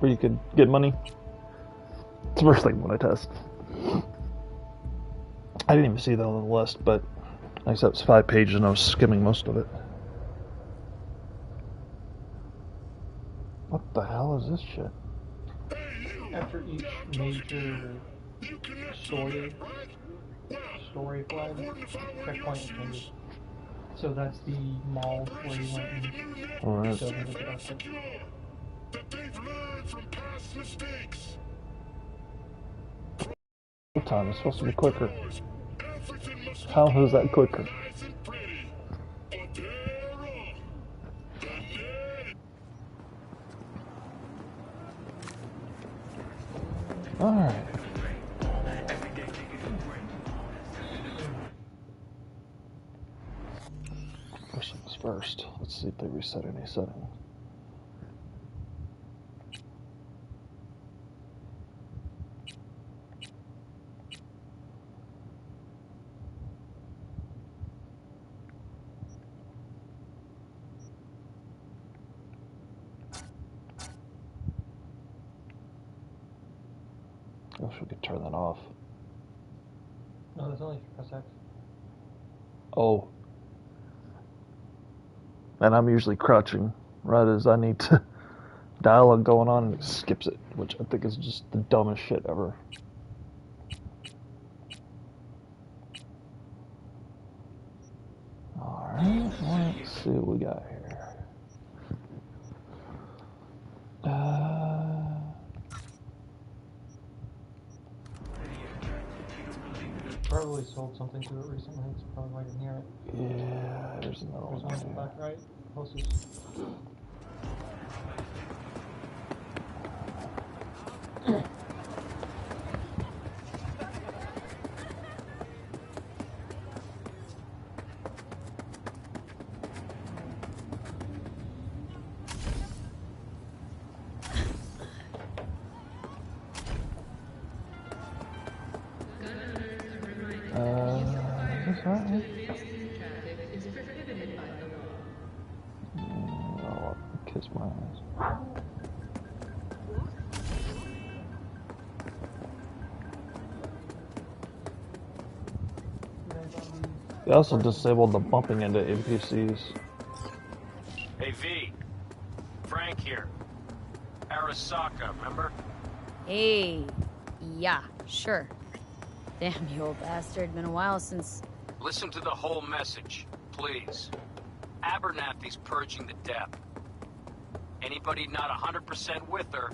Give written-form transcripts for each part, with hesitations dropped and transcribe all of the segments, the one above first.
where you could get money. It's the first thing when I test. I didn't even see that on the list, but like I said, it's 5 pages and I was skimming most of it. What the hell is this shit? After each major story flag, checkpoint changes. So that's the mall where you went and Alright. dove into the dark pit. What time is supposed to be quicker? How is that quicker? Alright. First things first. Let's see if they reset any settings. I wish we could turn that off. No, that's only if you press X. Oh. And I'm usually crouching right as I need to dialogue going on and it skips it, which I think is just the dumbest shit ever. Alright, let's see what we got here. Probably sold something to it recently, that's probably why you didn't hear it. Yeah, there's another There's one. one in the back right, closest. Is this right here? Oh, kiss my eyes. They also disabled the bumping into NPCs. Hey V, Frank here. Arasaka, remember? Hey, yeah, sure. Damn, you old bastard. Been a while since... Listen to the whole message, please. Abernathy's purging the depth. Anybody not 100% with her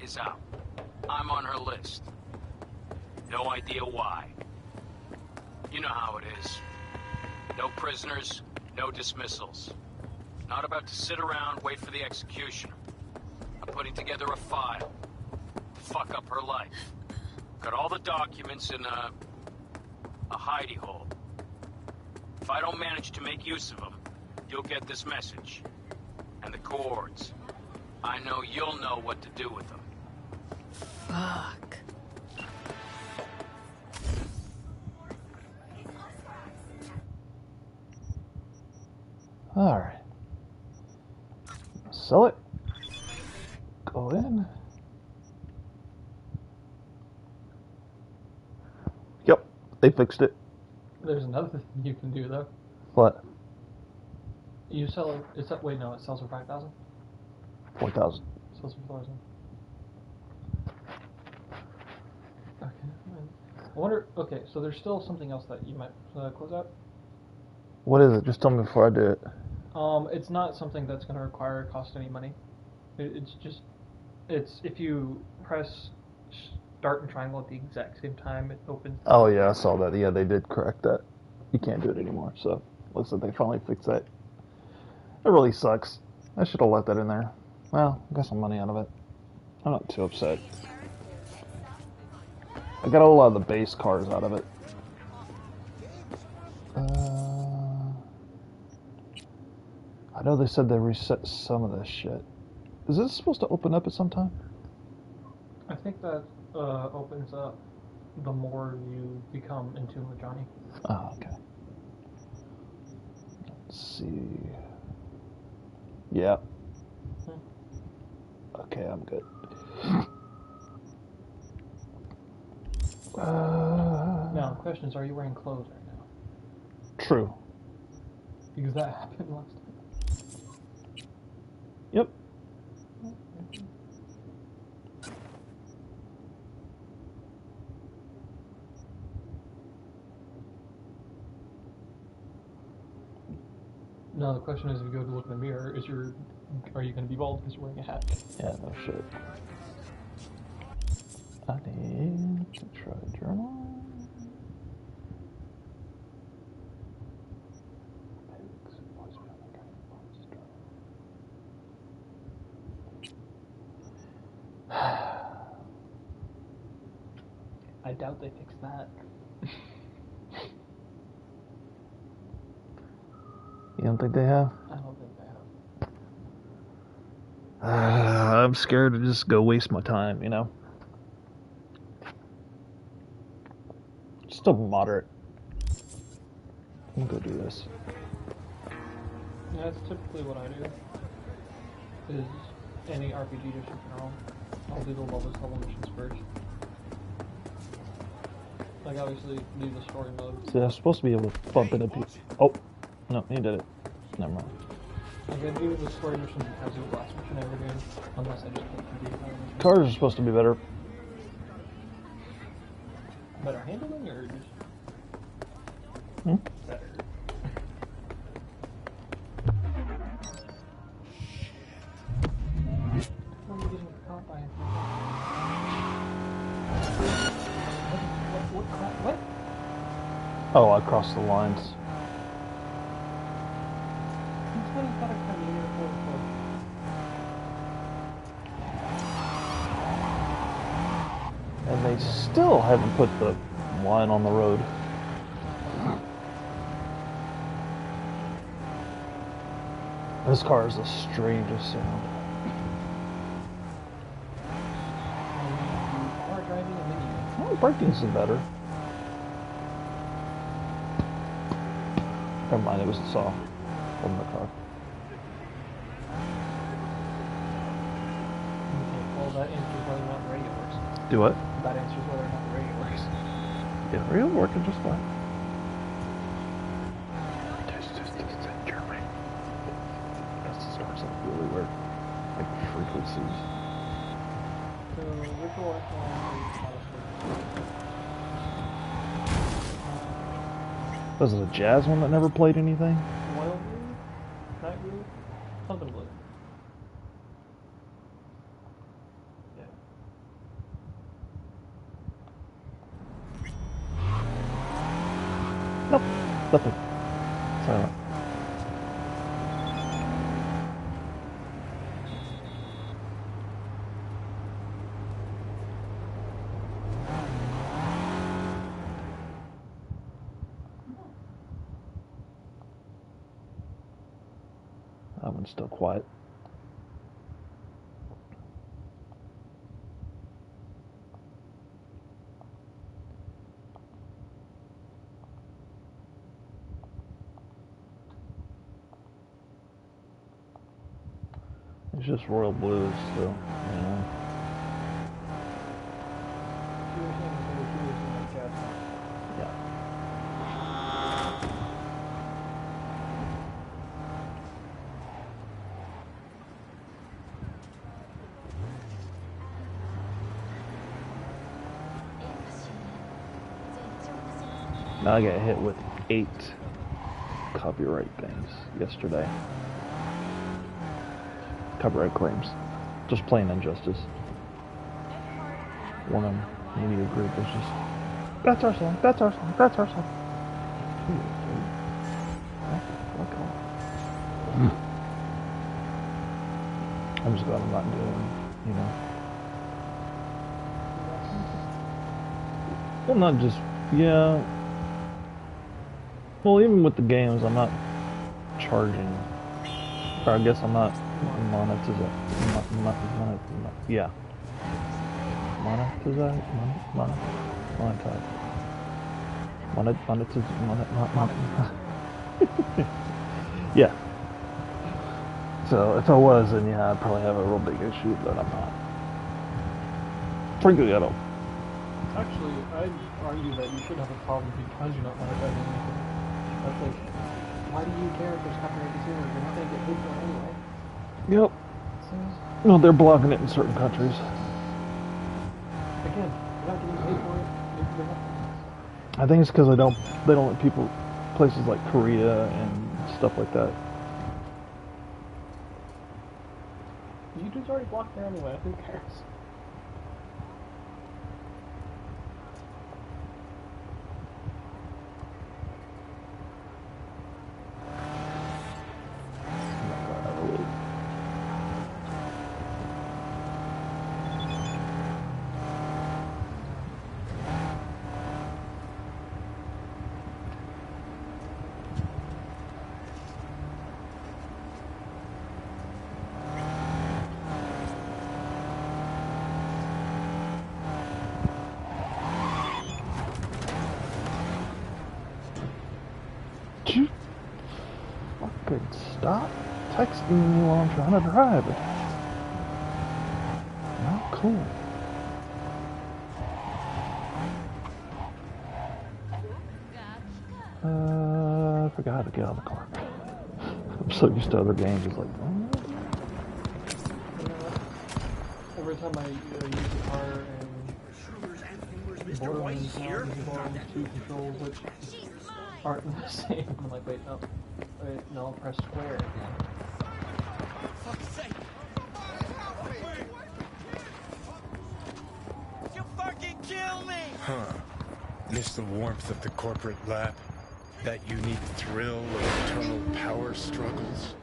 is out. I'm on her list. No idea why. You know how it is. No prisoners, no dismissals. Not about to sit around, wait for the executioner. I'm putting together a file. Fuck up her life. Got all the documents in a hidey hole. If I don't manage to make use of them, you'll get this message. And the cords. I know you'll know what to do with them. Fuck. Alright. Sell it. Go in. Yep, they fixed it. There's another thing you can do though. What? You sell it, it's up, wait no, it sells for 5,000? 4,000. Sells for 4,000. Okay, I wonder, okay, so there's still something else that you might close out? What is it? Just tell me before I do it. It's not something that's going to require cost any money. It's just, it's if you press start and triangle at the exact same time, it opens. Oh yeah, I saw that. Yeah, they did correct that. You can't do it anymore, so looks like they finally fixed that. It really sucks. I should have let that in there. Well, I got some money out of it. I'm not too upset. I got a lot of the base cars out of it. I know they said they reset some of this shit. Is this supposed to open up at some time? I think that opens up the more you become in tune with Johnny. Oh, okay. Let's see. Yeah. Okay, I'm good. Now, the question is, are you wearing clothes right now? True. Because that happened last time. Yep. Now, the question is, if you go to look in the mirror, are you going to be bald because you're wearing a hat? Yeah, no shit. I need to try journal. I doubt they fixed that. You don't think they have? I don't think they have. I'm scared to just go waste my time, you know? Still moderate. I'm gonna go do this. Yeah, that's typically what I do. Is any RPG just in general, I'll do the lowest level missions first. Like, obviously, do the story mode. See, I'm supposed to be able to bump into people. Oh, no, he did it. Never mind. I'm gonna do the story missions as the last mission I ever do, unless I just click complete the mission. Cars are supposed to be better. Better handling, or just better? I'm getting caught by what? Oh, I crossed the lines. Somebody's got to come in here for And they still haven't put the line on the road. This car is the strangest sound. car driving a minivan. Well, braking's better. Never mind, it was the saw from the car. Okay, well, that answers whether or not the radio works. Do what? That answers whether or not the radio works. Yeah, real working just fine. Germany. That starts like really weird. Like frequencies. So, which one? Was it a jazz one that never played anything? Oil blue? Night blue? Something blue. Yeah. Nope. Nothing. Silent. That one's still quiet. It's just royal blues, so, you know. You were saying there were two in that jazz song. Yeah. Now I got hit with 8 copyright things yesterday. Copyright claims. Just plain injustice. One media group is just, that's our song, that's our song, that's our song. I'm just glad I'm not doing, you know. Well, not just, yeah. Well, even with the games, I'm not charging. Or I guess I'm not monetizing. Yeah. Monetize. Yeah. So if I was, then yeah, I'd probably have a real big issue, but I'm not. Frankly, I don't. Actually, I'd argue that you should have a problem because you're not monetizing anything. That's like, why do you care if there's copyright material? You're not going to get paid for it anyway. Yep. So, No, they're blocking it in certain countries. again, you're not getting paid for it. You're not. I think it's because they don't let people, places like Korea and stuff like that. YouTube's already blocked there anyway. Who cares? You fucking stop texting me while I'm trying to drive. Not cool. I forgot to get out of the car. I'm so used to other games. It's like, Every time I use the car and Borderlands now involves two controls which aren't the same. I'm like, wait, no, I'll press square again. Fuck's sake! You fucking kill me! Huh. Miss the warmth of the corporate lab? That unique thrill of eternal power struggles?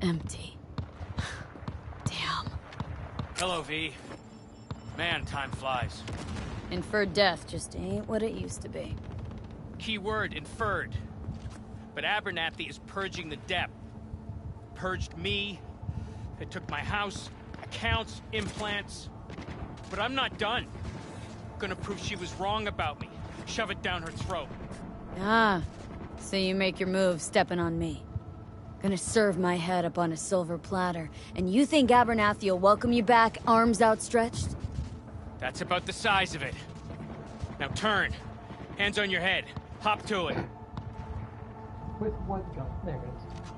Empty. Damn. Hello, V. Man, time flies. Inferred death just ain't what it used to be. Keyword inferred. But Abernathy is purging the debt. Purged me. It took my house, accounts, implants. But I'm not done. Gonna prove she was wrong about me. Shove it down her throat. Ah, so you make your move stepping on me. Gonna serve my head up on a silver platter, and you think Abernathy will welcome you back, arms outstretched? That's about the size of it. Now turn. Hands on your head. Hop to it. With what gun? There it is.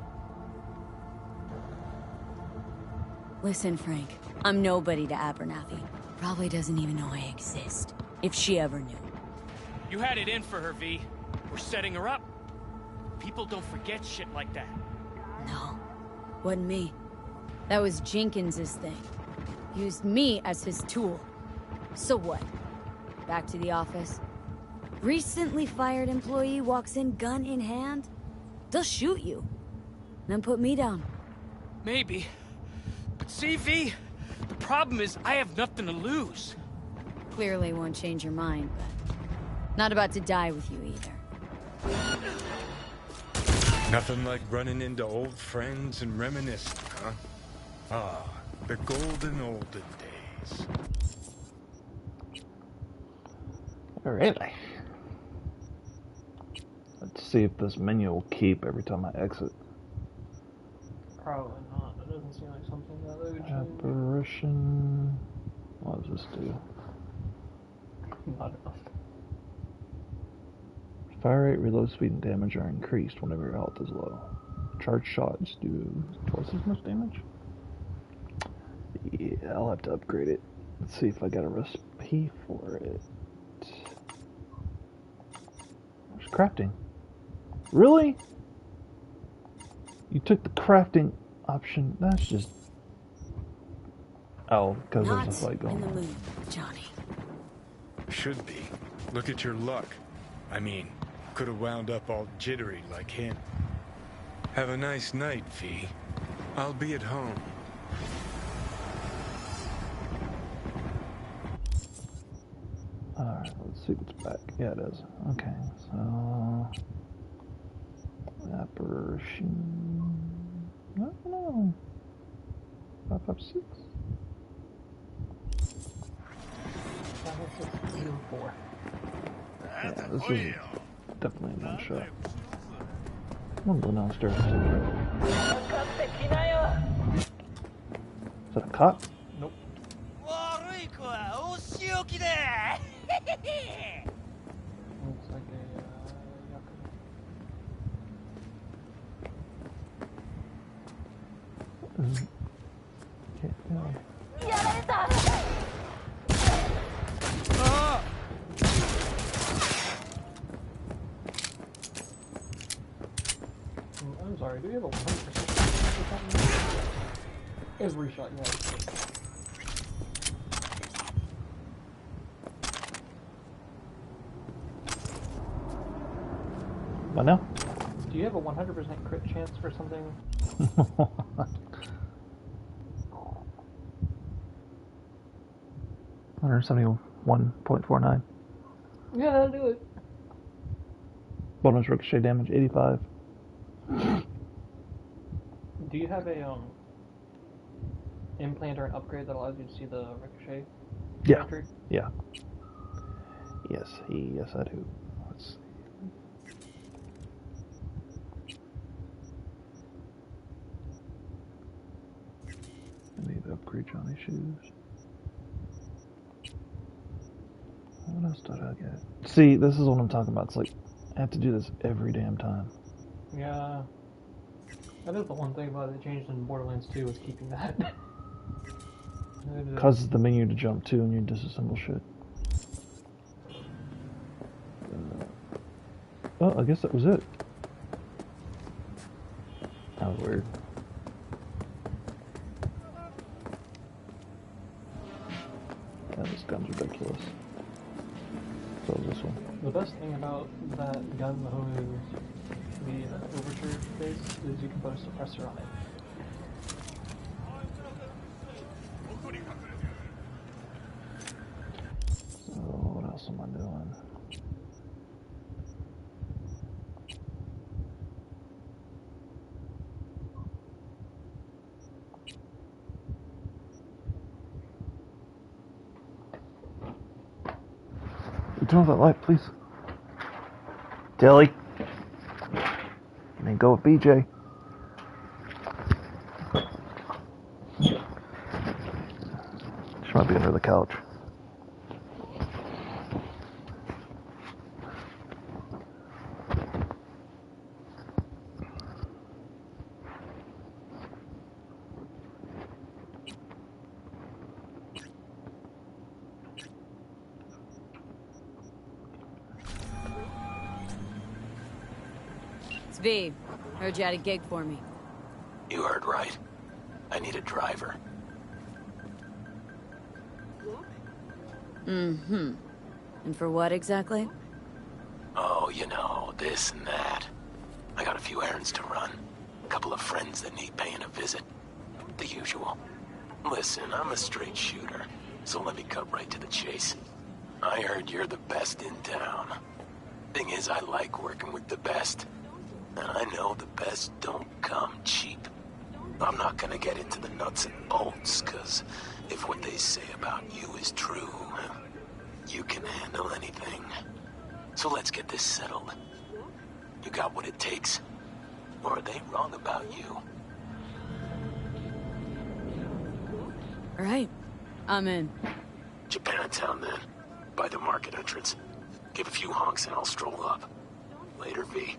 Listen, Frank, I'm nobody to Abernathy. Probably doesn't even know I exist, if she ever knew. You had it in for her, V. We're setting her up. People don't forget shit like that. No, wasn't me. That was Jenkins's thing. Used me as his tool. So what? Back to the office. Recently fired employee walks in gun in hand. They'll shoot you. Then put me down. Maybe. But see, V, the problem is I have nothing to lose. Clearly won't change your mind, but not about to die with you either. Nothing like running into old friends and reminiscing, huh? Ah, the golden olden days. really? Let's see if this menu will keep every time I exit. Probably not. It doesn't seem like something that they would change. Apparition. What does this do? Not enough. Fire rate, reload speed, and damage are increased whenever your health is low. Charged shots do twice as much damage? Yeah, I'll have to upgrade it. Let's see if I got a recipe for it. There's crafting. Really? You took the crafting option. That's just... Oh, because there's a fight going in the on. mood, Johnny. Should be. Look at your luck. I mean, could have wound up all jittery like him. Have a nice night, V. I'll be at home. Alright, let's see what's back. Yeah, it is. Okay, so... Apparition... I don't know. 556? 50604. Yeah, this is definitely a one shot. I'm gonna go downstairs. Is that a cop? Nope. 悪い子はお仕置きだ Looks like a Can't tell. I'm sorry, do you have a 100% every shot you have? What now? Do you have a 100% crit chance for something? 171.49. Yeah, that'll do it. Bonus ricochet damage 85. Do you have a implant or an upgrade that allows you to see the ricochet? Yeah. Trajectory? Yeah. Yes, yes I do. Let's see. I need to upgrade Johnny's shoes. What else did I get? See, this is what I'm talking about. It's like, I have to do this every damn time. Yeah. That is the one thing about it that changed in Borderlands 2 was keeping that. Causes the menu to jump too and you disassemble shit. Oh, I guess that was it. That was weird. Yeah, this gun's ridiculous. So is this one. The best thing about that gun, though, is the overture base, is you can put a suppressor on it. So, what else am I doing? Turn off that light, please. Tilly. And then go with BJ. She might be under the couch. It's V. Heard you had a gig for me. You heard right. I need a driver. Mm-hmm. And for what exactly? Oh, you know, this and that. I got a few errands to run. A couple of friends that need paying a visit. The usual. Listen, I'm a straight shooter, so let me cut right to the chase. I heard you're the best in town. Thing is, I like working with the best. And I know the best don't come cheap. I'm not gonna get into the nuts and bolts, cause if what they say about you is true, you can handle anything. So let's get this settled. You got what it takes? Or are they wrong about you? Alright. I'm in. Japantown then. By the market entrance. Give a few honks and I'll stroll up. Later, V.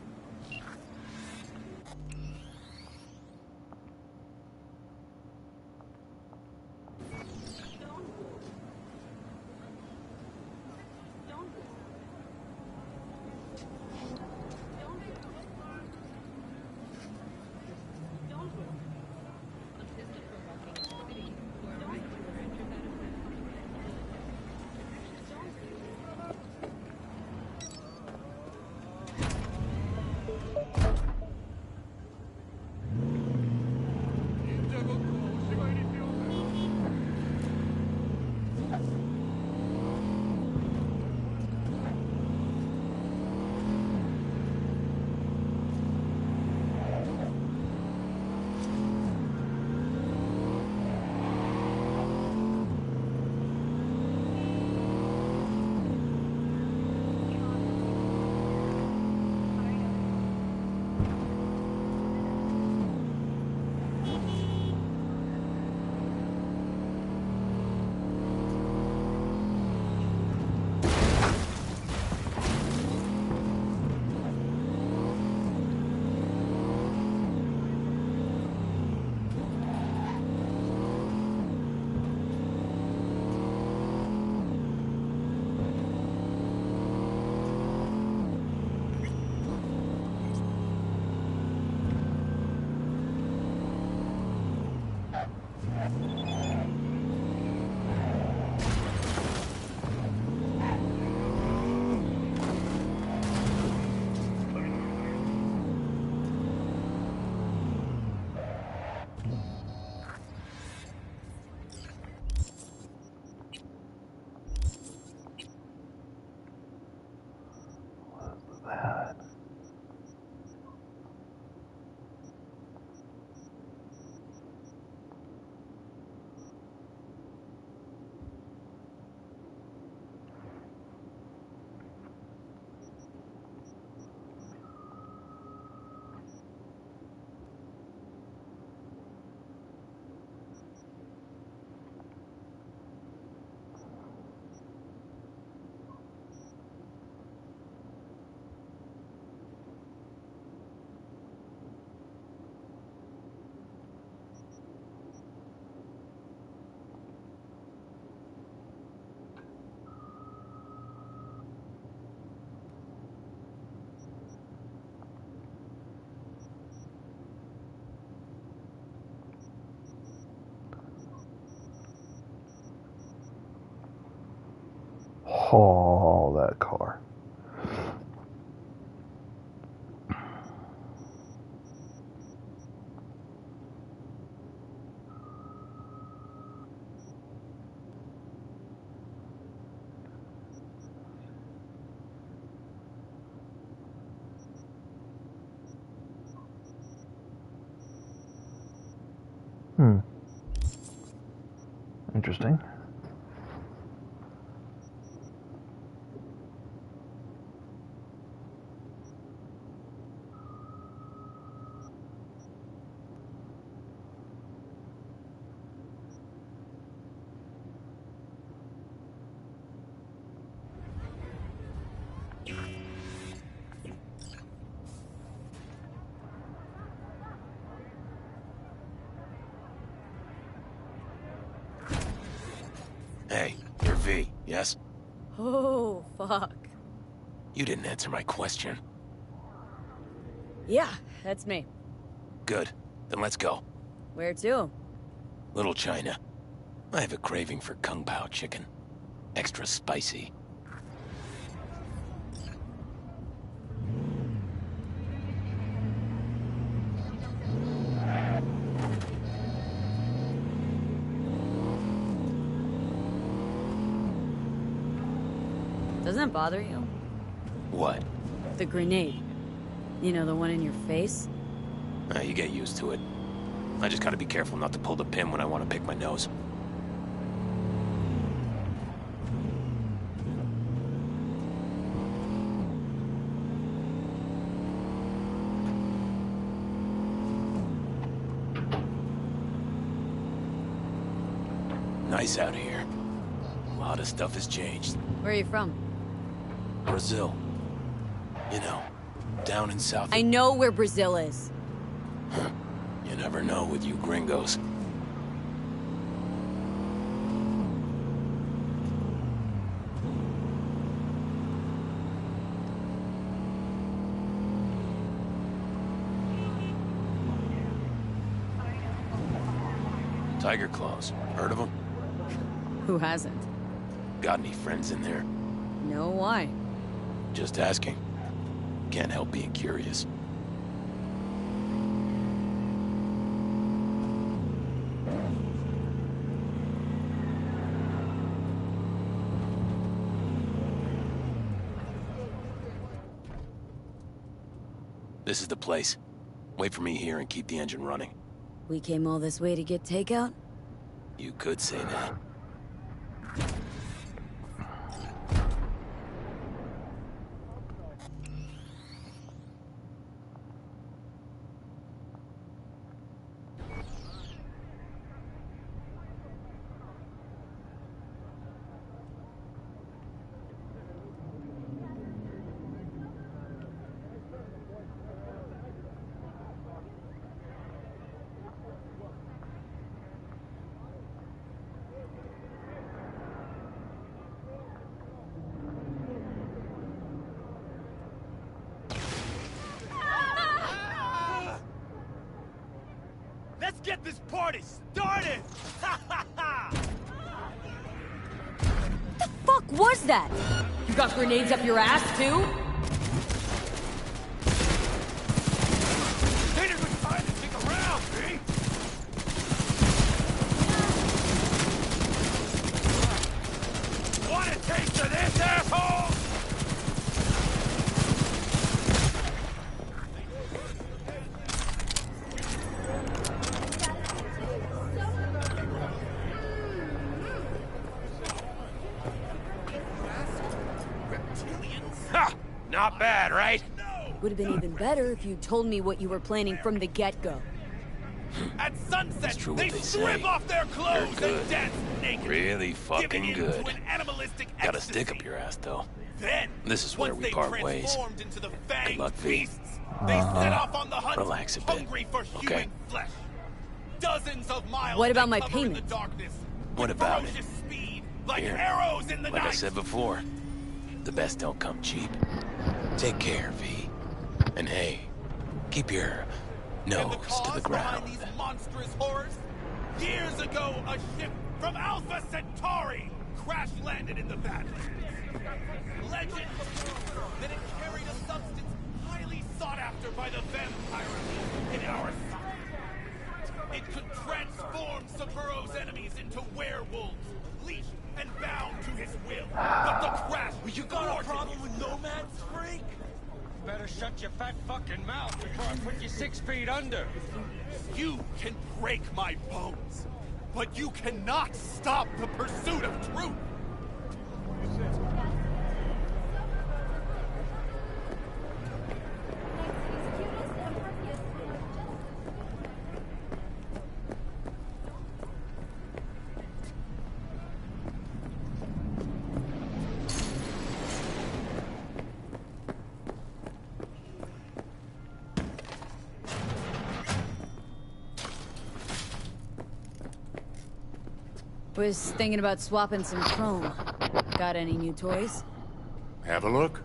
Oh, that car. Interesting. Hey, you're V, yes? Oh, fuck. You didn't answer my question. Yeah, that's me. Good. Then let's go. Where to? Little China. I have a craving for Kung Pao chicken. Extra spicy. Doesn't it bother you? What? The grenade. You know, the one in your face? You get used to it. I just gotta be careful not to pull the pin when I want to pick my nose. Nice out here. A lot of stuff has changed. Where are you from? Brazil. You know, down in South... I know where Brazil is. You never know with you gringos. Tiger Claws. Heard of them? Who hasn't? Got any friends in there? No, why? Just asking. Can't help being curious. This is the place. Wait for me here and keep the engine running. We came all this way to get takeout? You could say that. Let's get this party started! Ha ha ha! The fuck was that? You got grenades up your ass, too? Ain't a good time to stick around, B! Want a taste of this, asshole? Ha! Not bad, right? Would have been even better if you told me what you were planning from the get-go. At sunset, It's true they what they strip say. off their clothes They're good. and dance naked. Really giving fucking in good. to an animalistic Got a ecstasy. stick up your ass, though. Then, This is where once we they part ways. transformed into the Good fanged luck, V. beasts, they set off on the hunt, Relax a bit. hungry for Okay. human flesh. Dozens of miles What about they my cover in the payment? darkness, What with about ferocious speed, like Here. arrows in the Like I night. said before, the best don't come cheap. Take care, V. And hey, keep your And the nose to cause the behind ground. these monstrous horrors? Years ago, a ship from Alpha Centauri crash landed in the Badlands. Legend that it carried a substance highly sought after by the vampire in our side. It could transform Saburo's enemies into werewolves, leashed and bound to his will. But the craft You got a problem with nomads, freak? Better shut your fat fucking mouth before I put you 6 feet under. You can break my bones, but you cannot stop the pursuit of truth. Was thinking about swapping some chrome. Got any new toys? Have a look.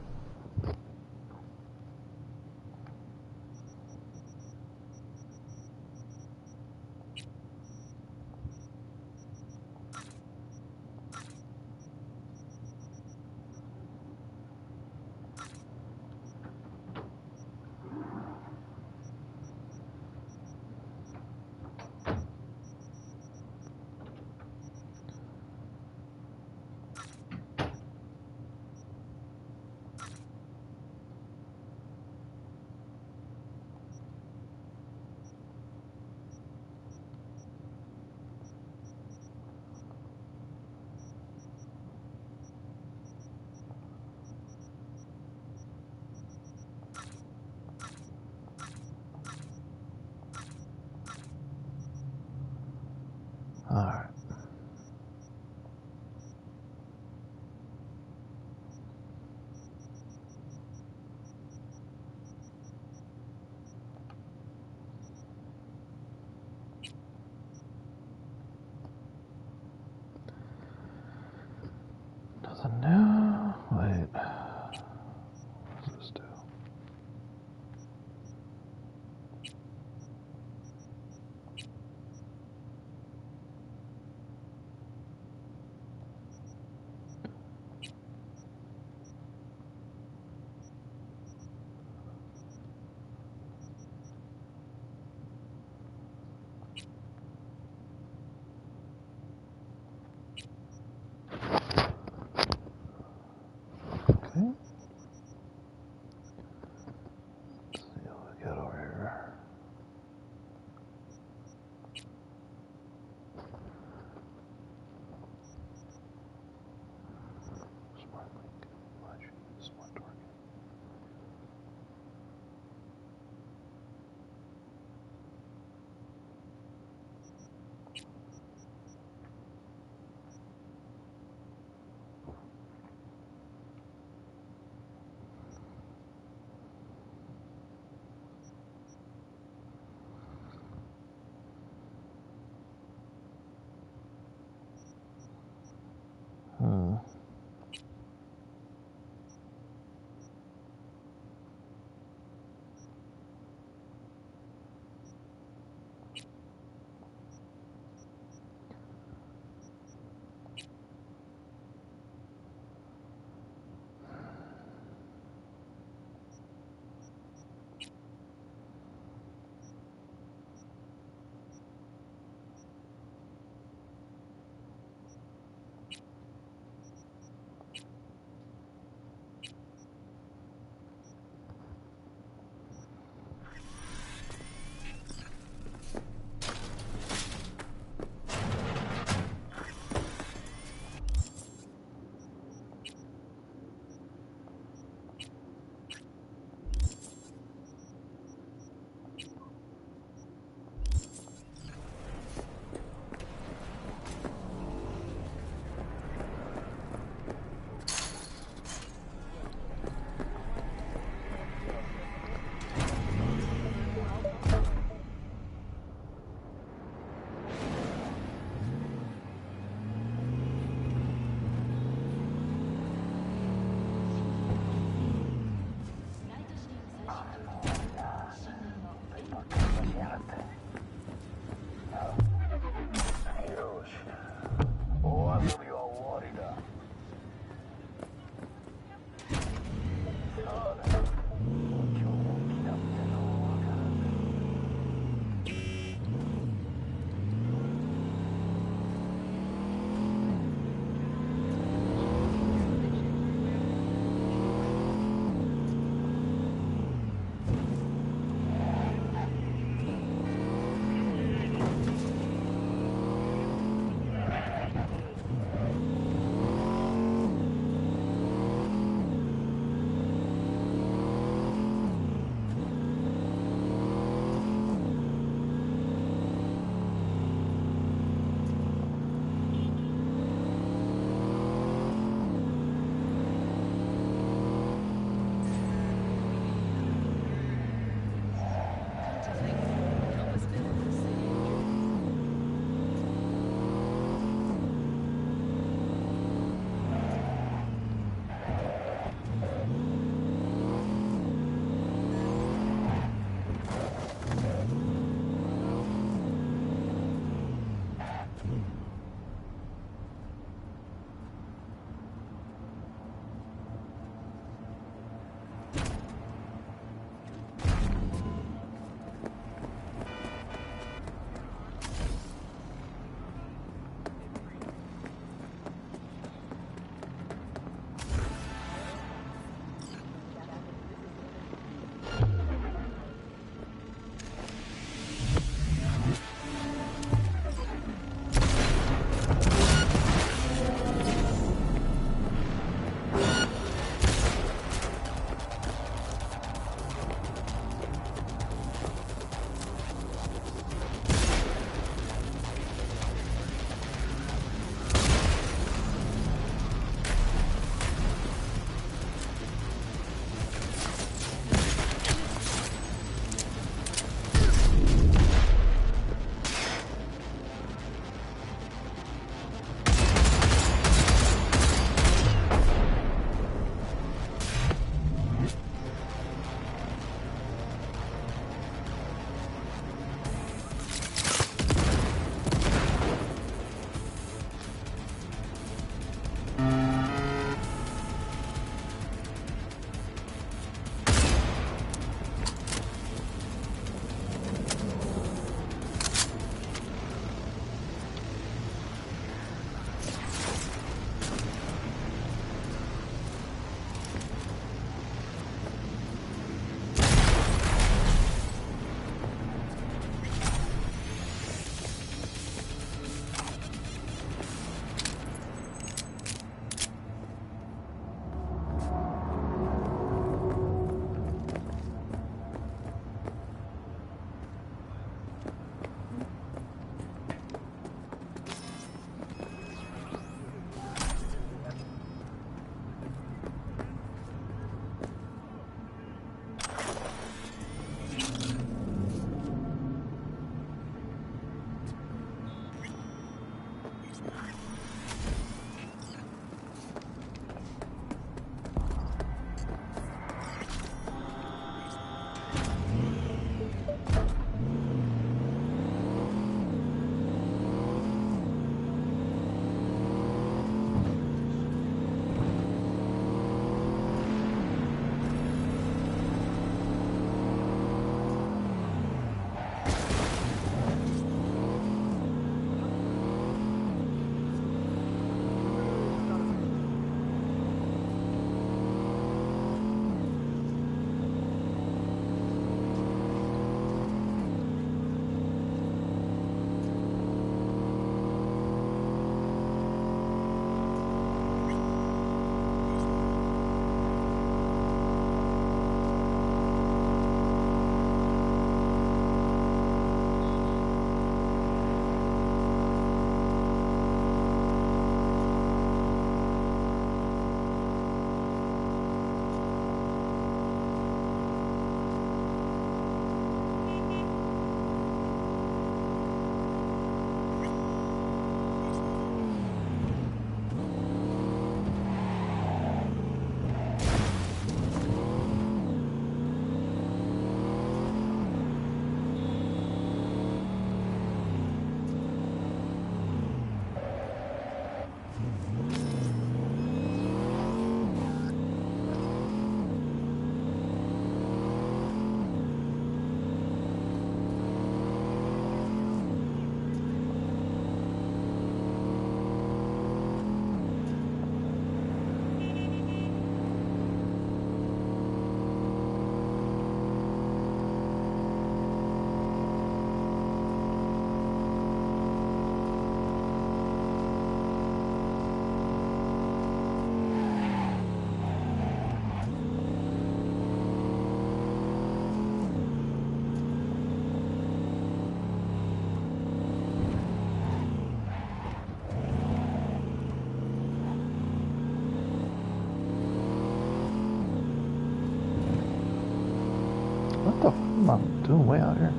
Doing way out here.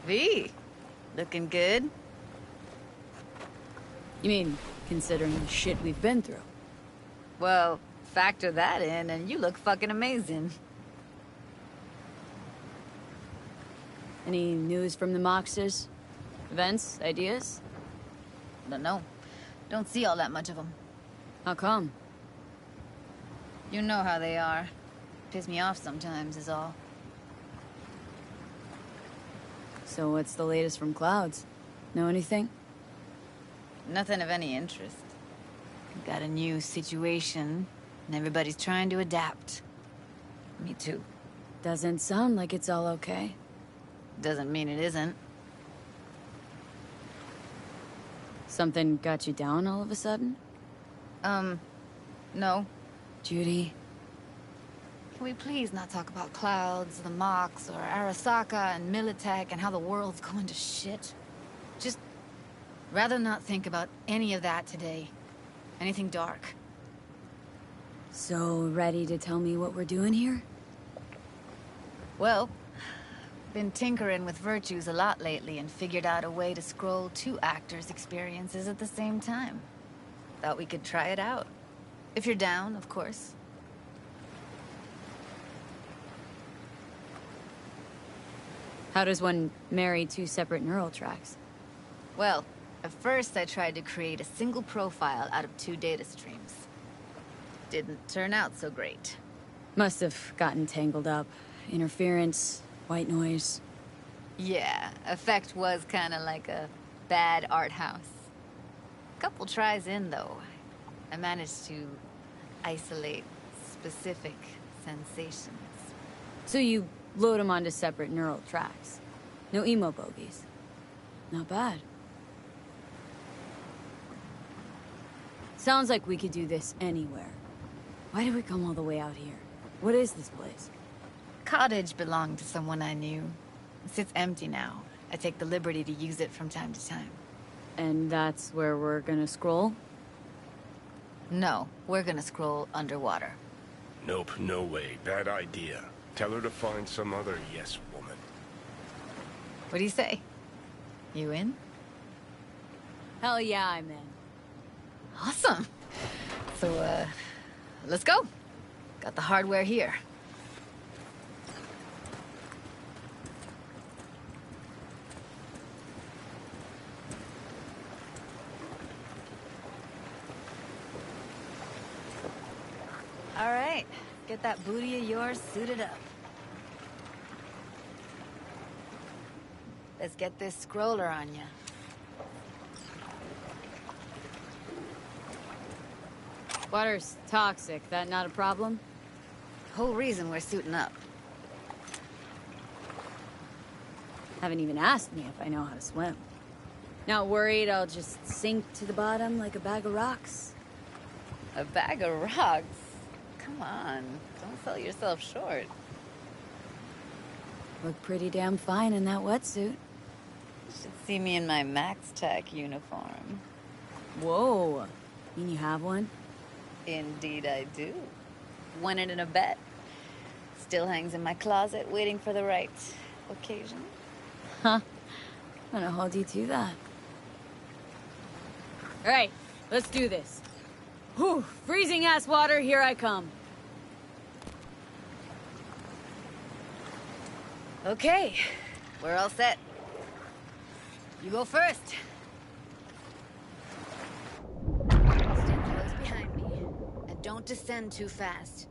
V, looking good? You mean, considering the shit we've been through? Well, factor that in and you look fucking amazing. Any news from the Moxers? Events? Ideas? Don't know. Don't see all that much of them. How come? You know how they are. Piss me off sometimes is all. So what's the latest from Clouds? Know anything? Nothing of any interest. We've got a new situation, and everybody's trying to adapt. Me too. Doesn't sound like it's all okay. Doesn't mean it isn't. Something got you down all of a sudden? No. Judy? Can we please not talk about Clouds, the Mox, or Arasaka and Militech and how the world's going to shit? Just rather not think about any of that today. Anything dark. So, ready to tell me what we're doing here? Well, been tinkering with virtues a lot lately and figured out a way to scroll 2 actors' experiences at the same time. Thought we could try it out. If you're down, of course. How does one marry 2 separate neural tracks? Well, at first I tried to create a single profile out of 2 data streams. Didn't turn out so great. Must have gotten tangled up. Interference, white noise. Yeah, effect was kinda like a bad art house. Couple tries in, though. I managed to isolate specific sensations. So you load them onto separate neural tracks. No emo bogies. Not bad. Sounds like we could do this anywhere. Why did we come all the way out here? What is this place? Cottage belonged to someone I knew. It sits empty now. I take the liberty to use it from time to time. And that's where we're gonna scroll? No, we're gonna scroll underwater. Nope, no way. Bad idea. Tell her to find some other yes woman. What do you say? You in? Hell yeah, I'm in. Awesome. So, let's go. Got the hardware here. All right, get that booty of yours suited up. Let's get this scroller on ya. Water's toxic, that not a problem? Whole reason we're suiting up. Haven't even asked me if I know how to swim. Not worried I'll just sink to the bottom like a bag of rocks? A bag of rocks? Come on, don't sell yourself short. Look pretty damn fine in that wetsuit. You should see me in my Max Tech uniform. Whoa, mean you have one? Indeed I do. Won it in a bet. Still hangs in my closet, waiting for the right occasion. Huh. I'm gonna hold you to that. Alright, let's do this. Whew, freezing ass water, here I come. Okay, we're all set. You go first. Stand close behind me, and don't descend too fast.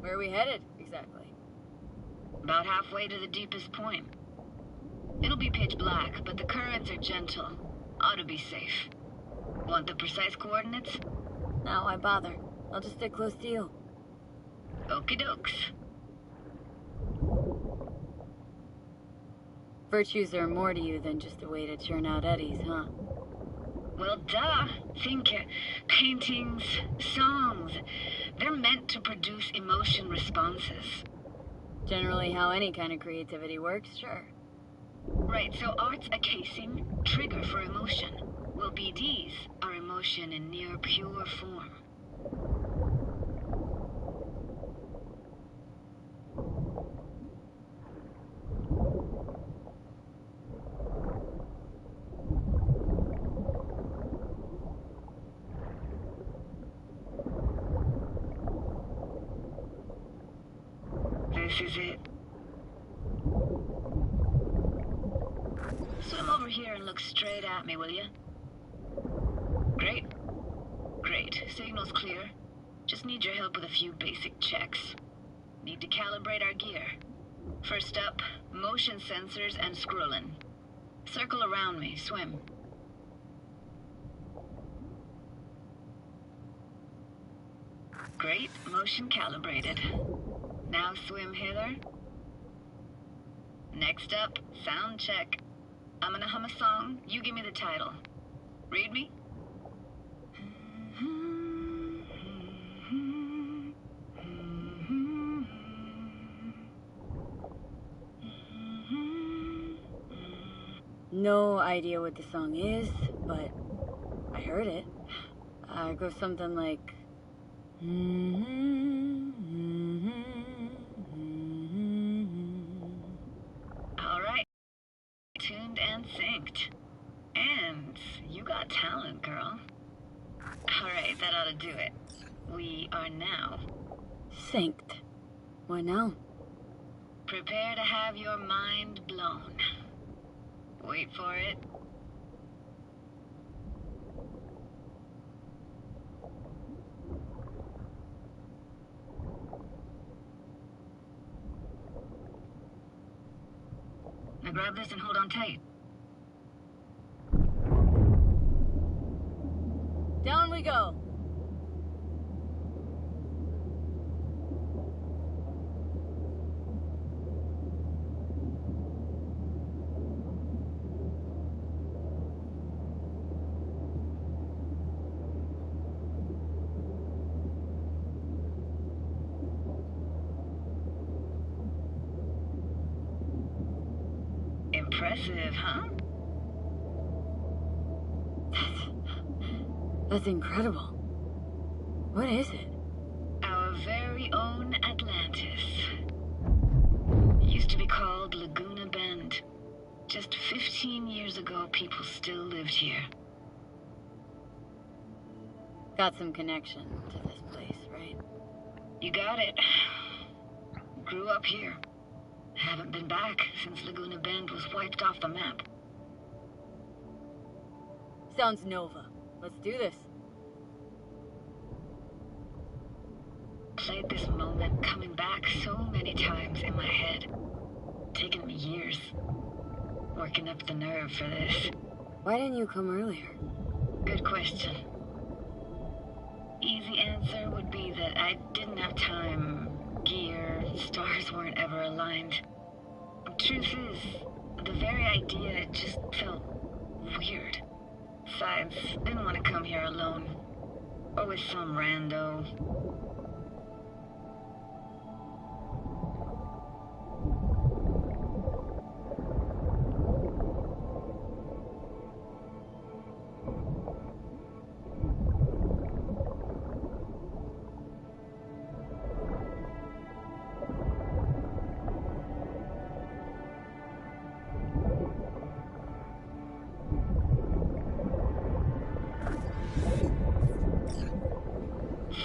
Where are we headed, exactly? About halfway to the deepest point. It'll be pitch black, but the currents are gentle. Ought to be safe. Want the precise coordinates? No, why bother? I'll just stick close to you. Okie dokes. Virtues are more to you than just a way to churn out eddies, huh? Well, duh. Think paintings, songs. They're meant to produce emotion responses. Generally how any kind of creativity works, sure. Right, so art's a casing, trigger for emotion. Well, BDs are emotion in near pure form. This is it. Swim over here and look straight at me, will you? Great. Great. Signal's clear. Just need your help with a few basic checks. Need to calibrate our gear. First up, motion sensors and scrolling. Circle around me. Swim. Great. Motion calibrated. Now swim hither. Next up, sound check. I'm gonna hum a song. You give me the title. Read me? No idea what the song is, but I heard it. It goes something like... All right. Tuned and synced. And you got talent, girl. All right, that ought to do it. We are now Synced. What now? prepare to have your mind blown. Wait for it. Now grab this and hold on tight. Down we go. Impressive, huh? That's incredible. What is it? Our very own Atlantis. Used to be called Laguna Bend. Just 15 years ago, people still lived here. Got some connection to this place, right? You got it. Grew up here. Haven't been back since Laguna Bend was wiped off the map. Sounds Nova. Let's do this. Played this moment coming back so many times in my head. Taken me years. Working up the nerve for this. Why didn't you come earlier? Good question. Easy answer would be that I didn't have time. Gear, stars weren't ever aligned. Truth is, the very idea just felt weird. Besides, didn't want to come here alone. Or with some rando.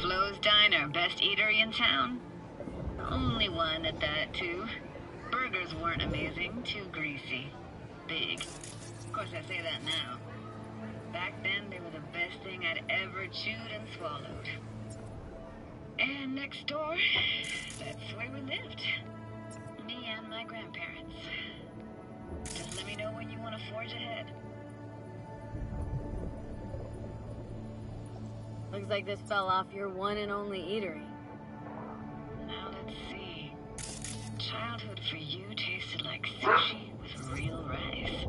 Flo's Diner, best eatery in town? Only one at that, too. Burgers weren't amazing, too greasy. Big. Of course, I say that now. Back then, they were the best thing I'd ever chewed and swallowed. And next door, that's where we lived. Me and my grandparents. Just let me know when you want to forge ahead. Looks like this fell off your one and only eatery. Now let's see. Childhood for you tasted like sushi with real rice.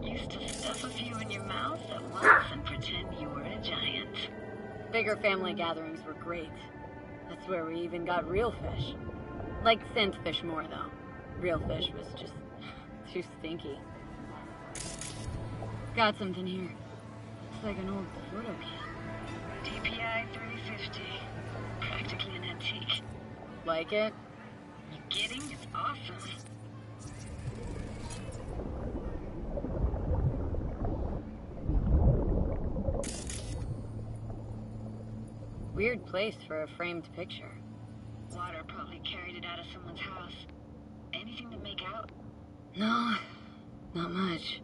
Used to stuff a few in your mouth at once and pretend you were a giant. Bigger family gatherings were great. That's where we even got real fish. Like scent fish more, though. Real fish was just too stinky. Got something here. Looks like an old photo kit. DPI 350. Practically an antique. Like it? You kidding? It's awesome. Weird place for a framed picture. Water probably carried it out of someone's house. Anything to make out? No, not much.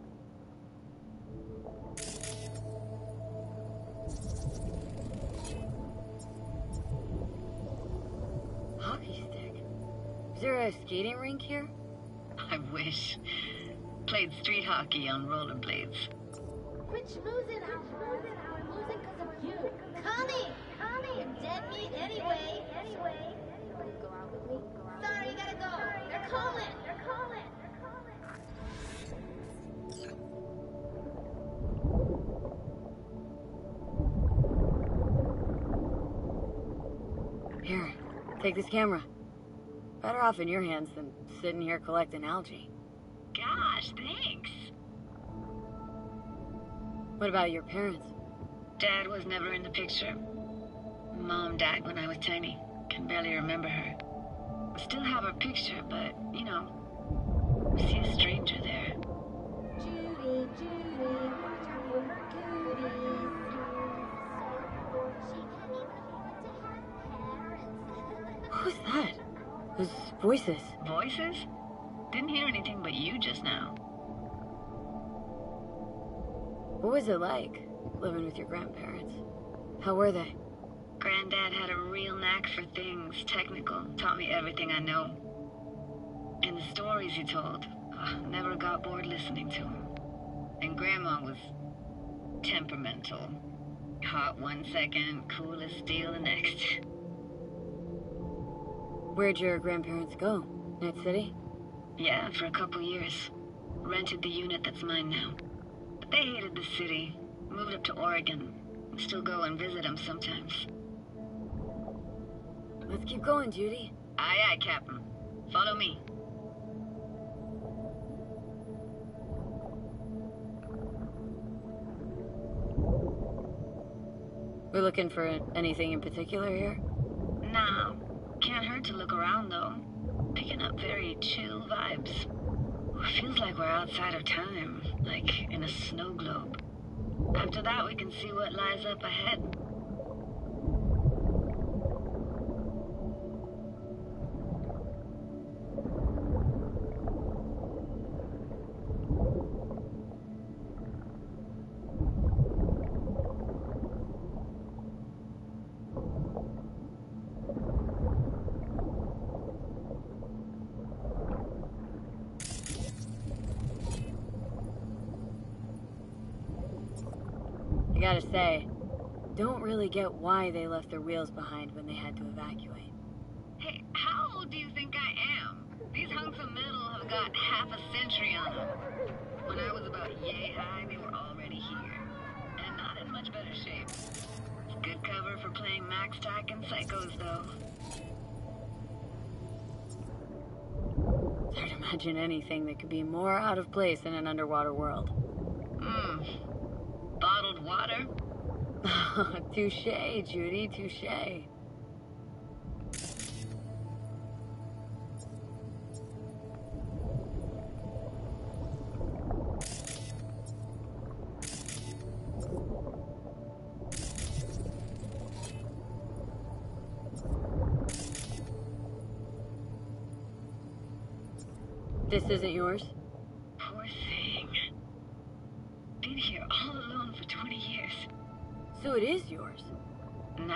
Hockey stick. Is there a skating rink here? I wish. Played street hockey on rollerblades. Quit schmoozing, Alfred. We're losing because of you. Connie! You're dead meat anyway. Go out with me. Sorry, you gotta go. They're calling. Here, take this camera. Better off in your hands than sitting here collecting algae. Gosh, thanks. What about your parents? Dad was never in the picture. Mom died when I was tiny. Can barely remember her. Still have her picture, but, you know, see a stranger there. Judy, watch out for her cooties. She can't even afford to have parents. Who's that? Those voices. Voices? Didn't hear anything but you just now. What was it like, living with your grandparents? How were they? Granddad had a real knack for things technical. Taught me everything I know. And the stories he told, never got bored listening to him. And Grandma was temperamental. Hot one second, cool as steel the next. Where'd your grandparents go? Night City? Yeah, for a couple years. Rented the unit that's mine now. But they hated the city. Moved up to Oregon. Still go and visit them sometimes. Let's keep going, Judy. Aye, aye, Captain. Follow me. We're looking for anything in particular here? Nah, can't hurt to look around though. Picking up very chill vibes. Feels like we're outside of time, like in a snow globe. After that, we can see what lies up ahead. I gotta say, don't really get why they left their wheels behind when they had to evacuate. Hey, how old do you think I am? These hunks of metal have got half a century on them. When I was about yay high, they were already here. And not in much better shape. Good cover for playing Max Tack and Psychos, though. It's hard to imagine anything that could be more out of place in an underwater world. Bottled water? Touche, Judy, touche. This isn't yours? Poor thing. Been here all alone for 20 years. So it is yours? No.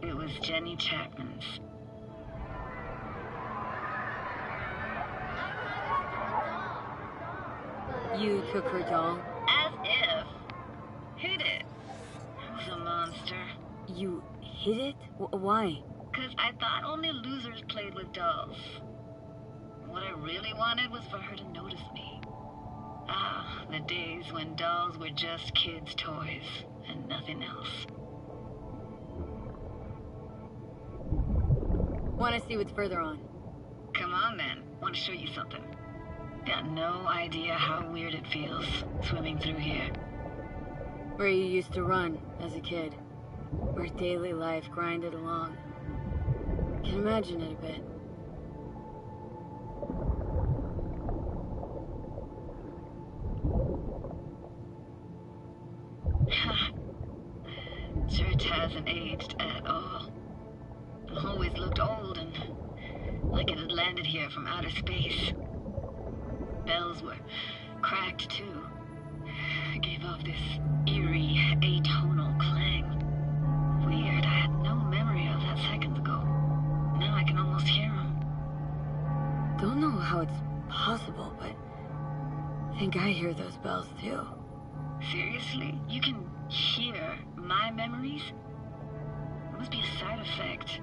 It was Jenny Chapman's. You took her doll? As if. Hid it. I was a monster. You hid it? Why? 'Cause I thought only losers played with dolls. What I really wanted was for her to notice me. Ah, the days when dolls were just kids' toys and nothing else. Want to see what's further on? Come on then, want to show you something. Got no idea how weird it feels, swimming through here. Where you used to run as a kid. Where daily life grinded along. Can imagine it a bit. Church hasn't aged at all. Always looked old and like it had landed here from outer space. Bells were cracked too. Gave off this eerie, atonal clang. Weird, I had no memory of that seconds ago. Now I can almost hear them. Don't know how it's possible, but I think I hear those bells too. Seriously? You can hear my memories? It must be a side effect.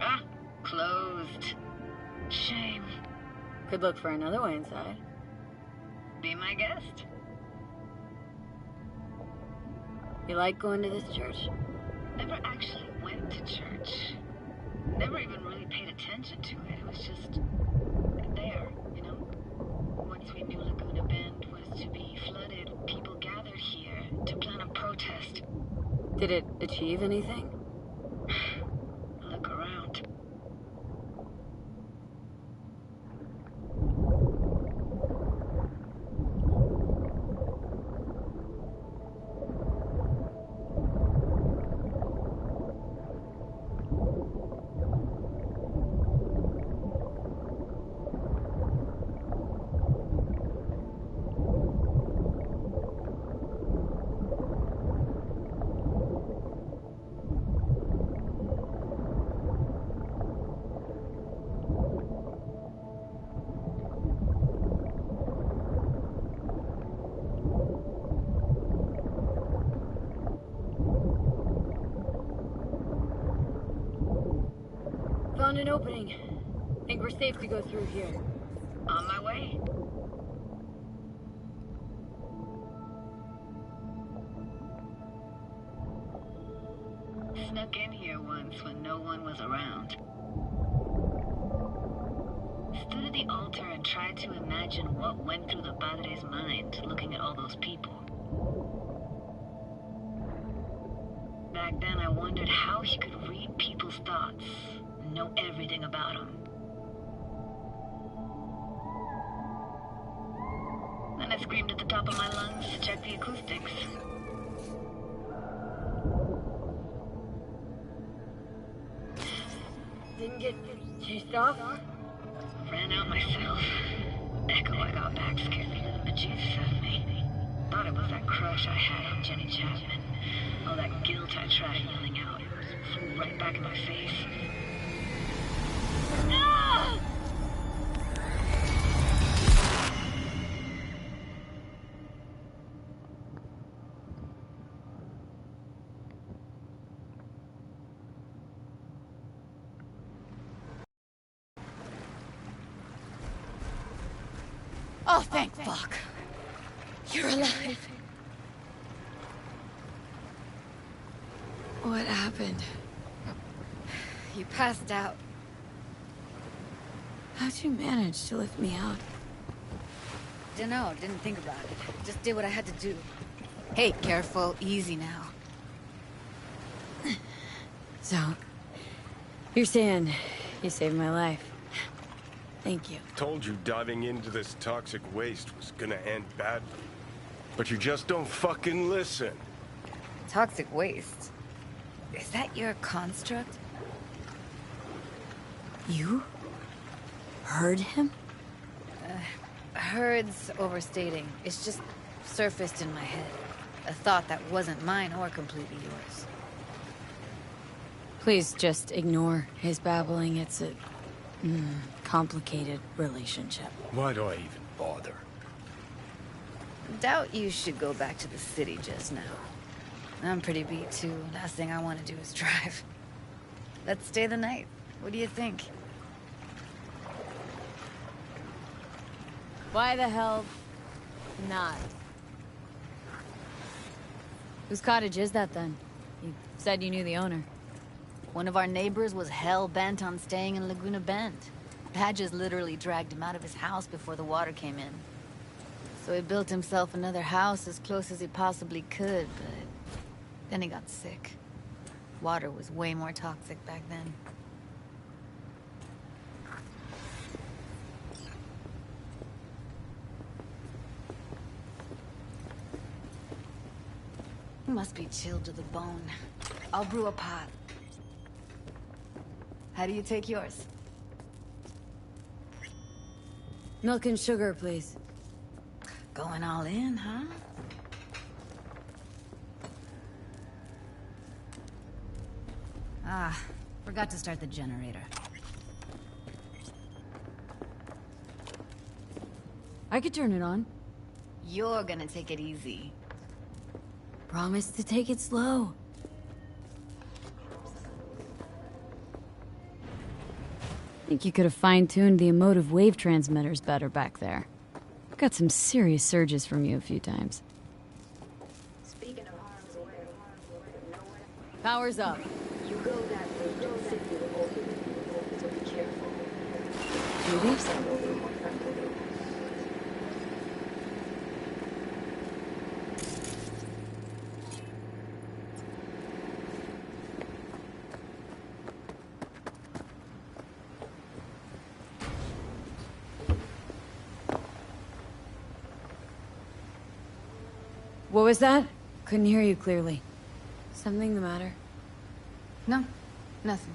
Ah, closed. Shame. Could look for another way inside. Be my guest. You like going to this church? Never actually went to church. Never even really paid attention to it. It was just there, you know? Once we knew Laguna Bend was to be flooded, people gathered here to plan a protest. Did it achieve anything? Look around. Found an opening. Think we're safe to go through here. On my way. Snuck in here once when no one was around. Stood at the the altar and tried to imagine what went through the Padre's mind looking at all those people. Back then, I wondered how he could read people's thoughts and know everything about them. Then I screamed at the top of my lungs to check the acoustics. Didn't get chased off? Ran out myself. Echo I got back scared me to the bejesus out of me. Thought it was that crush I had on Jenny Chapman. All that guilt I tried yelling out. It flew right back in my face. No! Oh, thank fuck. You're alive. What happened? You passed out. How'd you manage to lift me out? Dunno, didn't think about it. Just did what I had to do. Hey, careful, easy now. So, you're saying you saved my life. Thank you. Told you diving into this toxic waste was gonna end badly. But you just don't fucking listen. Toxic waste? Is that your construct? You? Heard him? Heard's overstating. It's just surfaced in my head. A thought that wasn't mine or completely yours. Please just ignore his babbling. It's a complicated relationship. Why do I even bother? Doubt you should go back to the city just now. I'm pretty beat too. Last thing I want to do is drive. Let's stay the night. What do you think? Why the hell not? Whose cottage is that then? You said you knew the owner. One of our neighbors was hell-bent on staying in Laguna Bend. Badges literally dragged him out of his house before the water came in. So he built himself another house as close as he possibly could, but then he got sick. Water was way more toxic back then. He must be chilled to the bone. I'll brew a pot. How do you take yours? Milk and sugar, please. Going all in, huh? Ah, forgot to start the generator. I could turn it on. You're gonna take it easy. Promise to take it slow. Think you could have fine-tuned the emotive wave transmitters better back there. Got some serious surges from you a few times. Speaking of harm's way, Power's up. you go that way, don't sit with the old people, so be careful. Judy? What was that? Couldn't hear you clearly. Something the matter? No, nothing.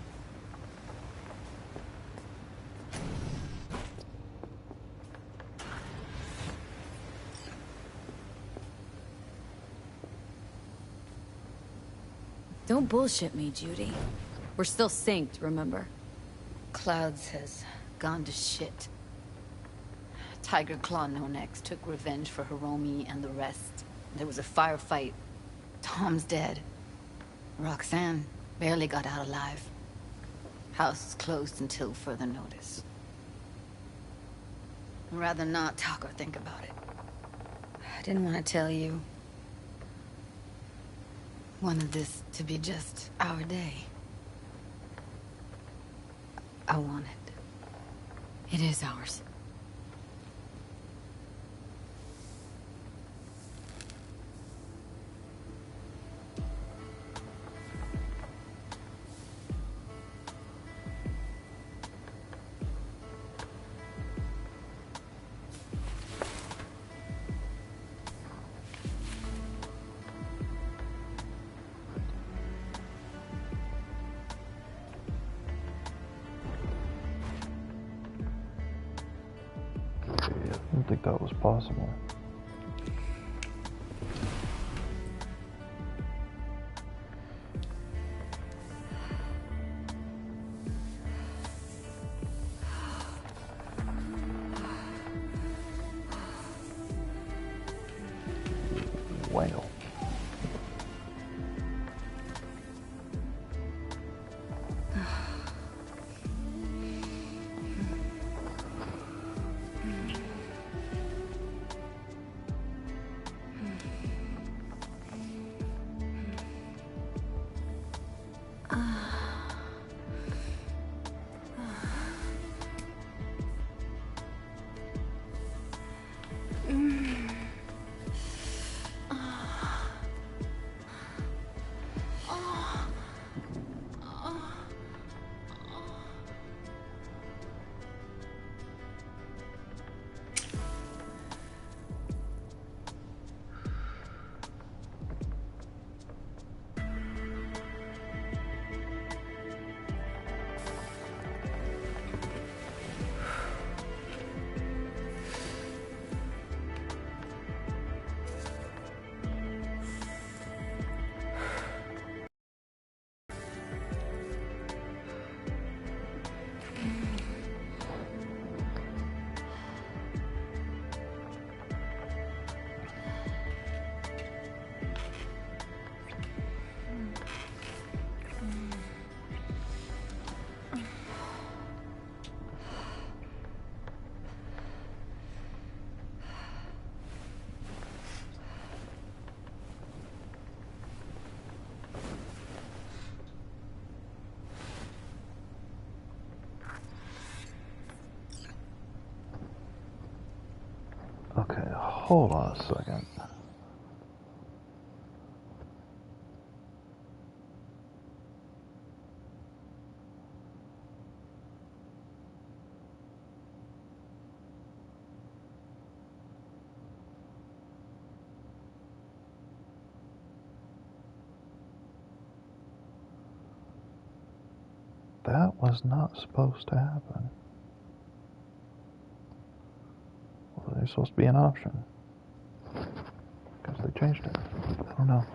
Don't bullshit me, Judy. We're still synced, remember? Clouds has gone to shit. Tiger Claw No Next took revenge for Hiromi and the rest. There was a firefight. Tom's dead. Roxanne barely got out alive. House is closed until further notice. I'd rather not talk or think about it. I didn't want to tell you. Wanted this to be just our day. I wanted. It is ours. didn't think that was possible. Wow. Okay, hold on a second. That was not supposed to happen. Well, there's supposed to be an option. Because they changed it. I don't know.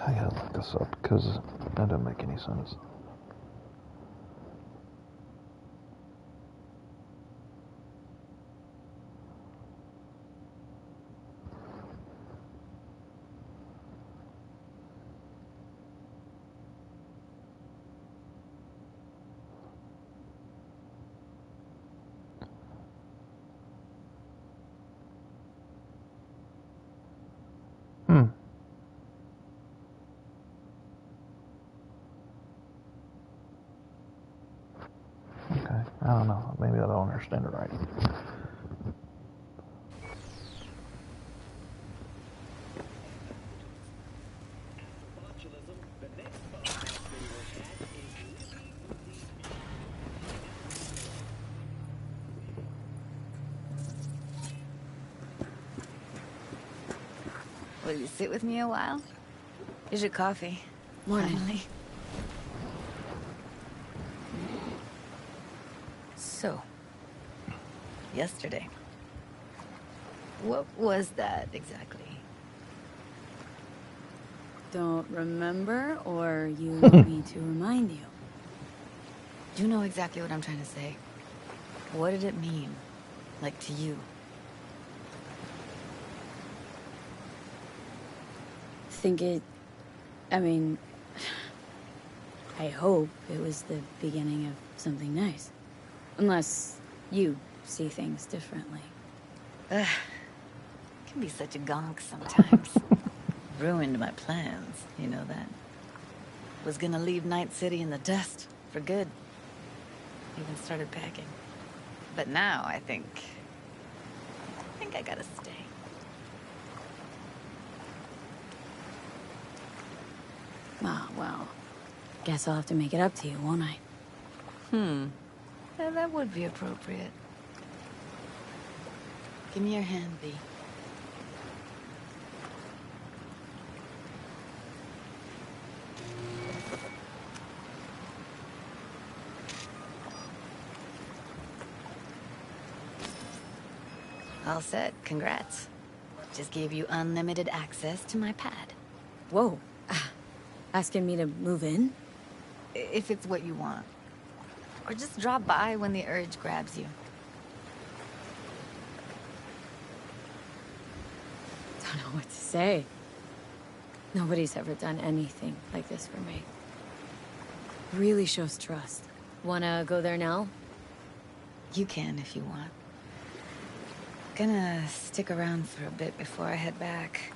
I gotta look this up because that doesn't make any sense. Okay, I don't know. Maybe I don't understand it right. Will you sit with me a while? Here's your coffee. Morning. Finally. So, yesterday. What was that exactly? Don't remember, or you want me to remind you? You know exactly what I'm trying to say. What did it mean? Like, to you? I mean, I hope it was the beginning of something nice. Unless you see things differently. can be such a gonk sometimes. Ruined my plans, you know that. Was gonna leave Night City in the dust for good. Even started packing. But now I think I gotta stay. Ah, well, guess I'll have to make it up to you, won't I? Yeah, that would be appropriate. Give me your hand, V. All set. Congrats. Just gave you unlimited access to my pad. Whoa. Asking me to move in? If it's what you want. Or just drop by when the urge grabs you. Don't know what to say. Nobody's ever done anything like this for me. Really shows trust. Wanna go there now? You can if you want. Gonna stick around for a bit before I head back.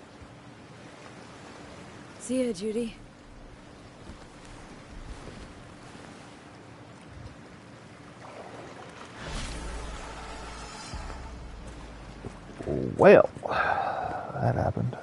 See ya, Judy. Well, that happened.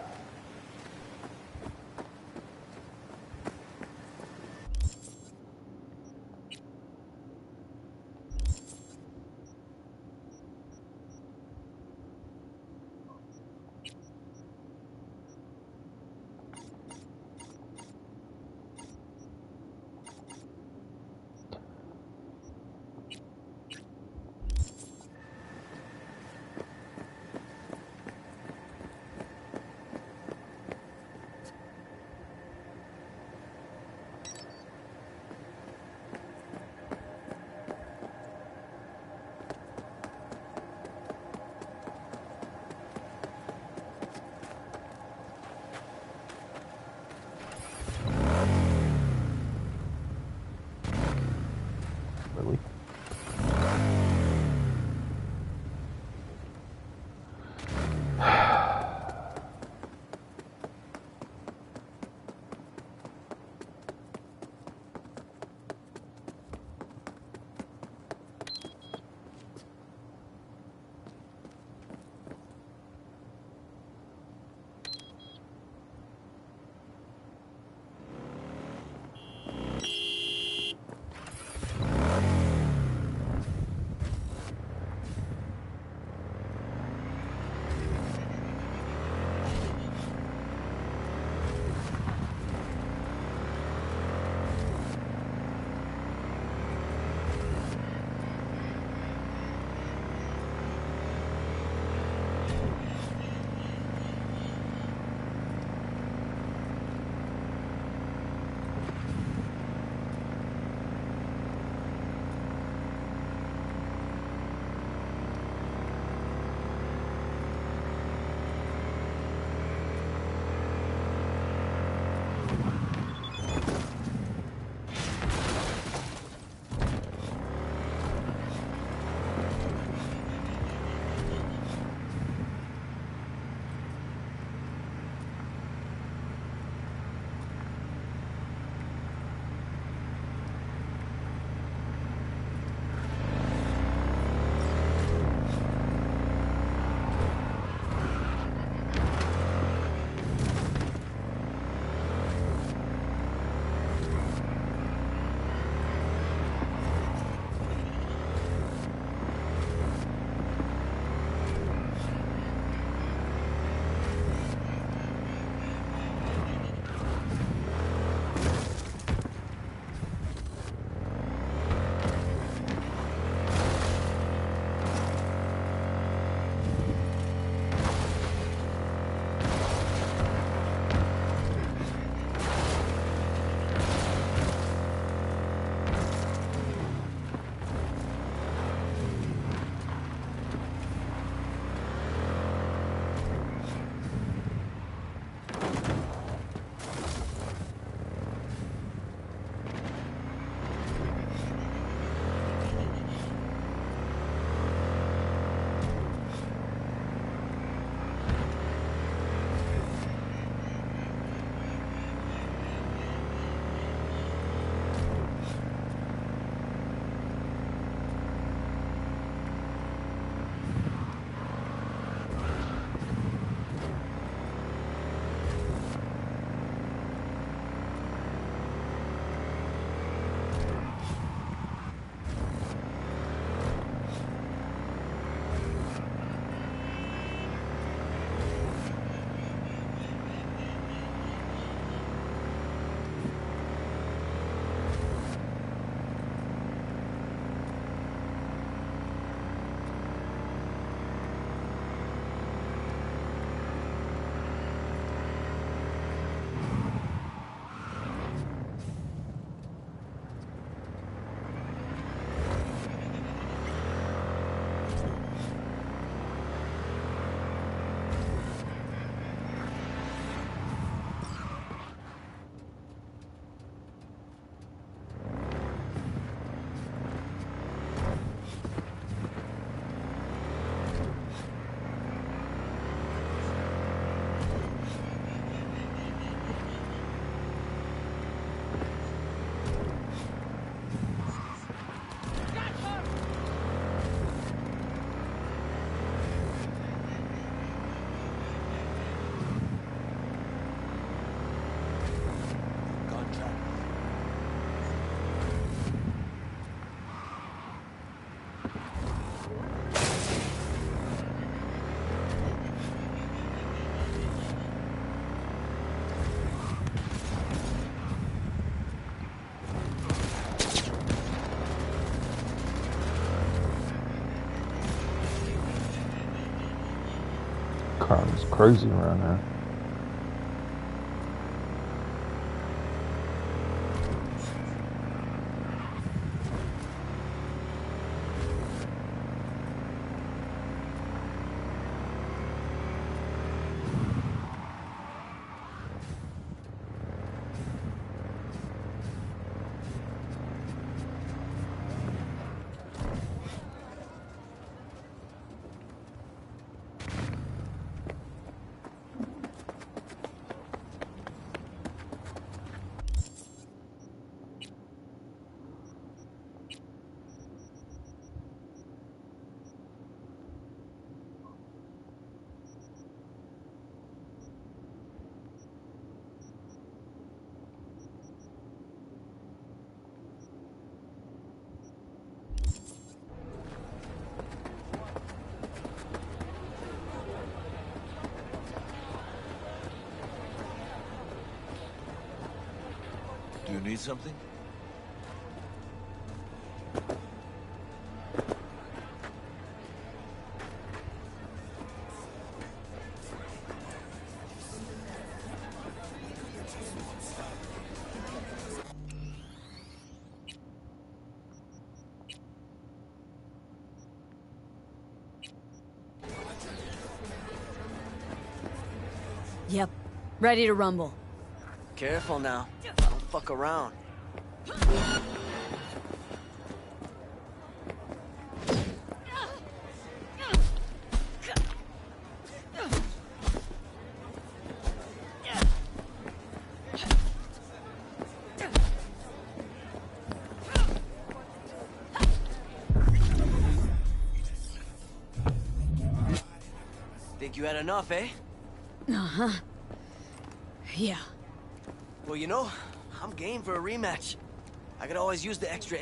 Crime is crazy around here. Do you need something? Yep. Ready to rumble. Careful now. Don't fuck around. Think you had enough, eh? Uh-huh. Yeah. Well, you know, I'm game for a rematch. I could always use the extra...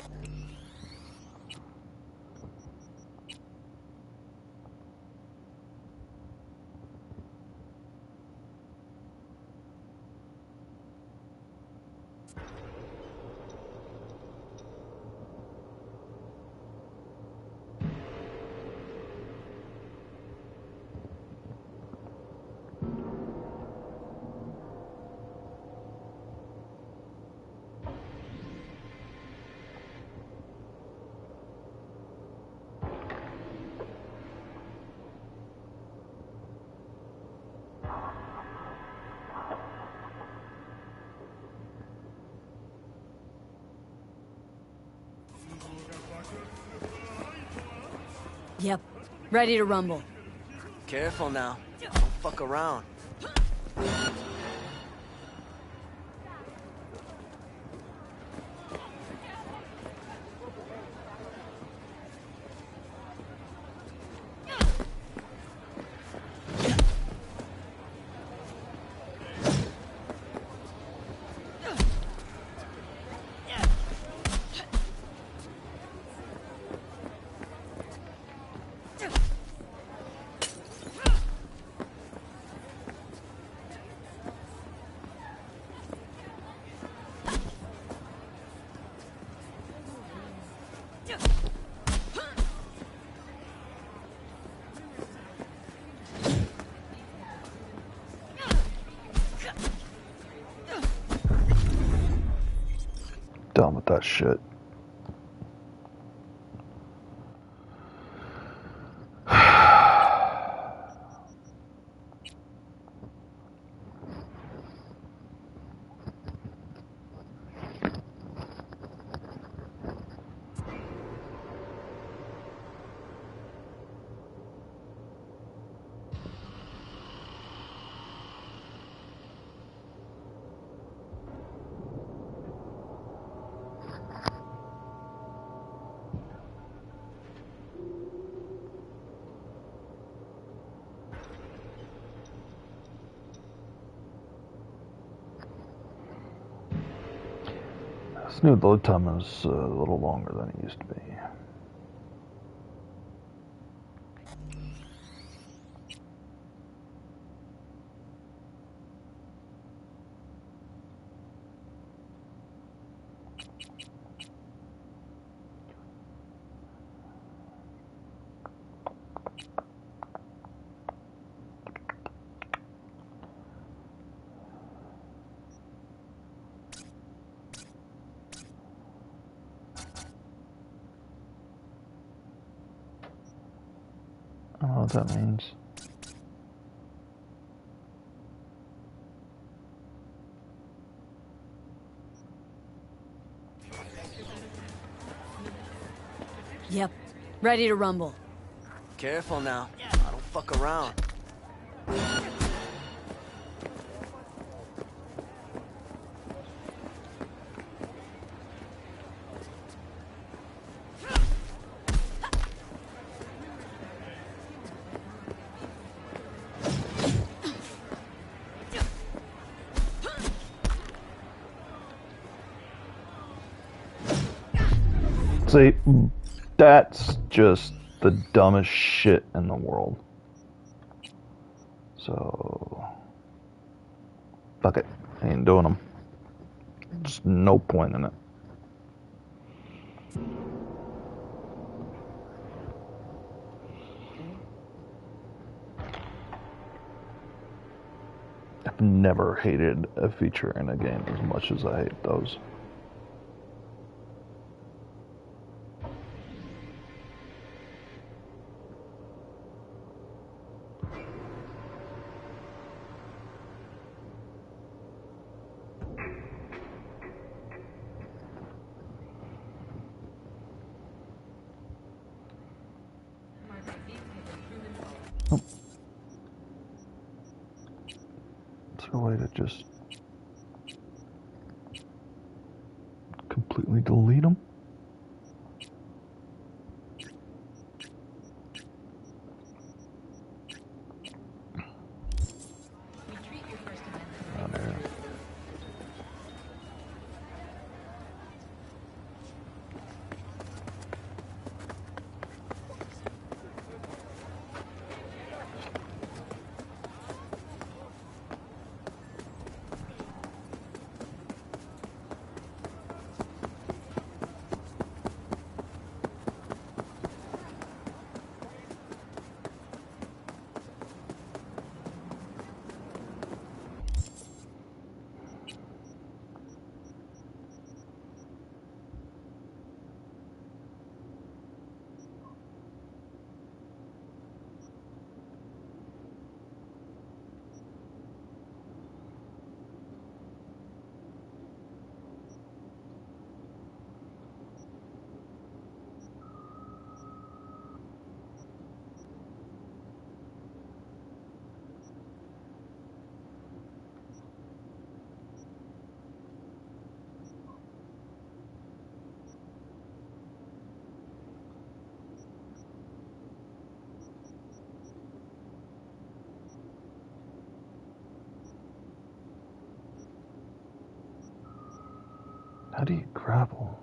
Yep. Ready to rumble. Careful now. Don't fuck around. Done with that shit. This new load time is a little longer than it used to be. I don't know what that means. Yep. Ready to rumble. Careful now. I don't fuck around. See, that's just the dumbest shit in the world. So, fuck it. I ain't doing them. Just no point in it. I've never hated a feature in a game as much as I hate those. Oh. Is there a way to just completely delete them? Oh, there. How do you grapple?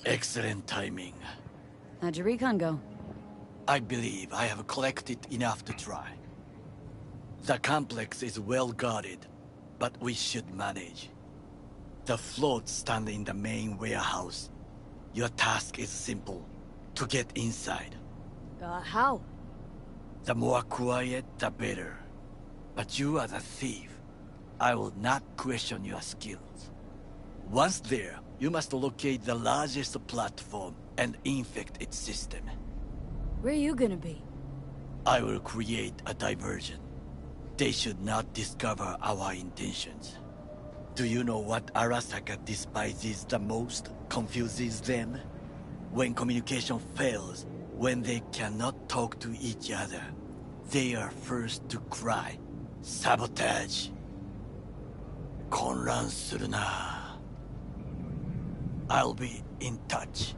Excellent timing. How'd your recon go? I believe I have collected enough to try. The complex is well guarded, but we should manage. The floats stand in the main warehouse. Your task is simple: to get inside. How? The more quiet, the better. But you are the thief. I will not question your skills. Once there, you must locate the largest platform and infect its system. Where are you gonna be? I will create a diversion. They should not discover our intentions. Do you know what Arasaka despises the most, confuses them? When communication fails, when they cannot talk to each other, they are first to cry, sabotage. 混乱するな. I'll be in touch.